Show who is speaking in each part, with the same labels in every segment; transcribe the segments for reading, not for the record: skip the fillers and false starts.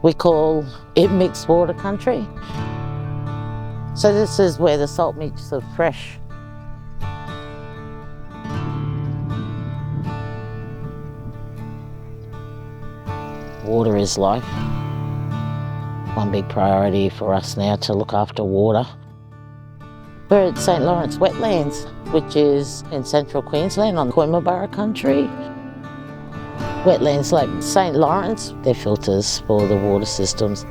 Speaker 1: We call it mixed water country. So this is where the salt meets the fresh. Water is life. One big priority for us now to look after water. We're at St Lawrence Wetlands, which is in central Queensland on Koinmerburra country. Wetlands like St Lawrence, they're filters for the water systems.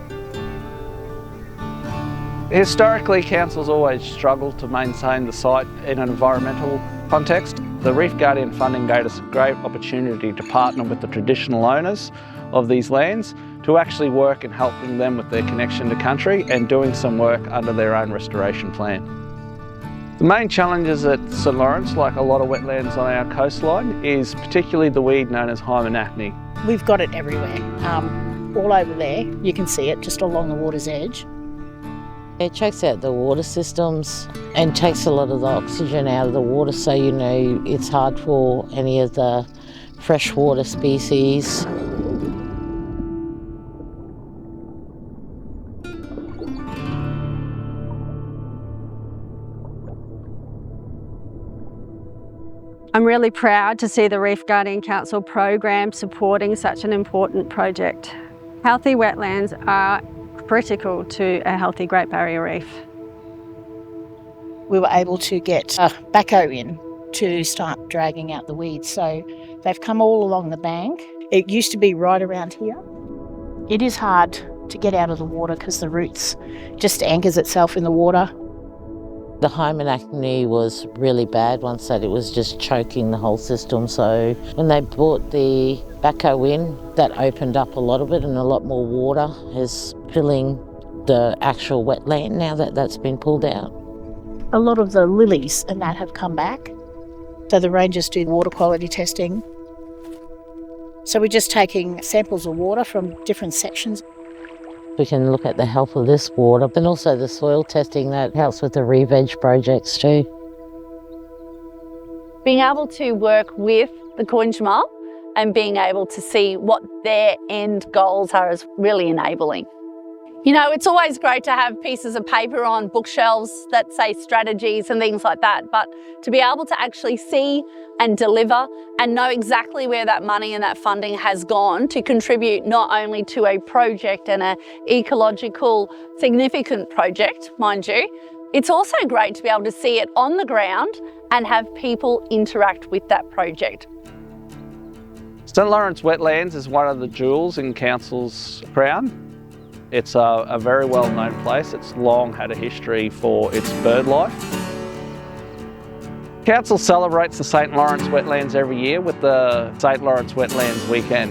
Speaker 2: Historically, councils always struggled to maintain the site in an environmental context. The Reef Guardian funding gave us a great opportunity to partner with the traditional owners of these lands to actually work in helping them with their connection to country and doing some work under their own restoration plan. The main challenges at St Lawrence, like a lot of wetlands on our coastline, is particularly the weed known as hymenachne.
Speaker 3: We've got it everywhere, all over there. You can see it just along the water's edge.
Speaker 1: It chokes out the water systems and takes a lot of the oxygen out of the water, so you know it's hard for any of the freshwater species.
Speaker 4: I'm really proud to see the Reef Guardian Council program supporting such an important project. Healthy wetlands are critical to a healthy Great Barrier Reef.
Speaker 3: We were able to get a backhoe in to start dragging out the weeds, so they've come all along the bank. It used to be right around here. It is hard to get out of the water because the roots just anchors itself in the water.
Speaker 1: The hymenachne was really bad once that it was just choking the whole system. So when they brought the backhoe in, that opened up a lot of it and a lot more water is filling the actual wetland now that that's been pulled out.
Speaker 3: A lot of the lilies and that have come back. So the rangers do water quality testing. So we're just taking samples of water from different sections.
Speaker 1: We can look at the health of this water and also the soil testing that helps with the re-veg projects too.
Speaker 5: Being able to work with the Koinmerburra and being able to see what their end goals are is really enabling. You know, it's always great to have pieces of paper on bookshelves that say strategies and things like that, but to be able to actually see and deliver and know exactly where that money and that funding has gone to contribute not only to a project and an ecological significant project, mind you, it's also great to be able to see it on the ground and have people interact with that project.
Speaker 2: St Lawrence Wetlands is one of the jewels in Council's crown. It's a very well-known place. It's long had a history for its bird life. Council celebrates the St Lawrence Wetlands every year with the St Lawrence Wetlands Weekend.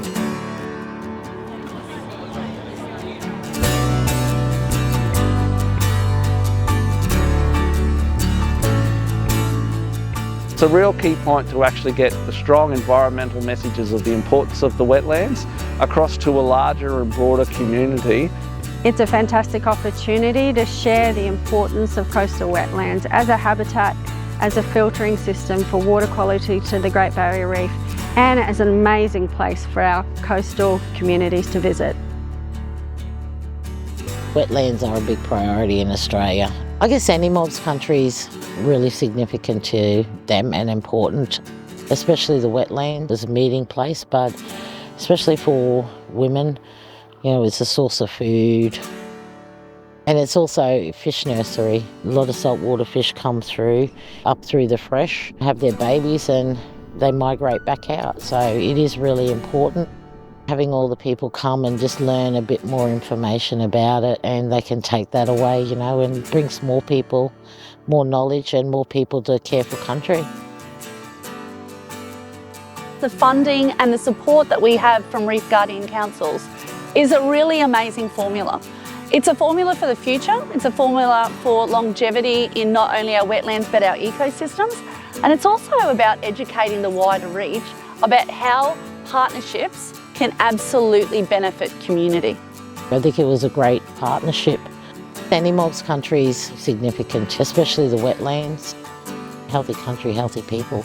Speaker 2: It's a real key point to actually get the strong environmental messages of the importance of the wetlands across to a larger and broader community.
Speaker 4: It's a fantastic opportunity to share the importance of coastal wetlands as a habitat, as a filtering system for water quality to the Great Barrier Reef, and as an amazing place for our coastal communities to visit.
Speaker 1: Wetlands are a big priority in Australia. I guess any mob's country is really significant to them and important, especially the wetland as a meeting place, but especially for women. You know, it's a source of food. And it's also a fish nursery. A lot of saltwater fish come through, up through the fresh, have their babies and they migrate back out. So it is really important. Having all the people come and just learn a bit more information about it, and they can take that away, you know, and brings more people, more knowledge and more people to care for country.
Speaker 5: The funding and the support that we have from Reef Guardian Councils is a really amazing formula. It's a formula for the future. It's a formula for longevity in not only our wetlands but our ecosystems. And it's also about educating the wider reach about how partnerships can absolutely benefit community.
Speaker 1: I think it was a great partnership. Any mob's country is significant, especially the wetlands. Healthy country, healthy people.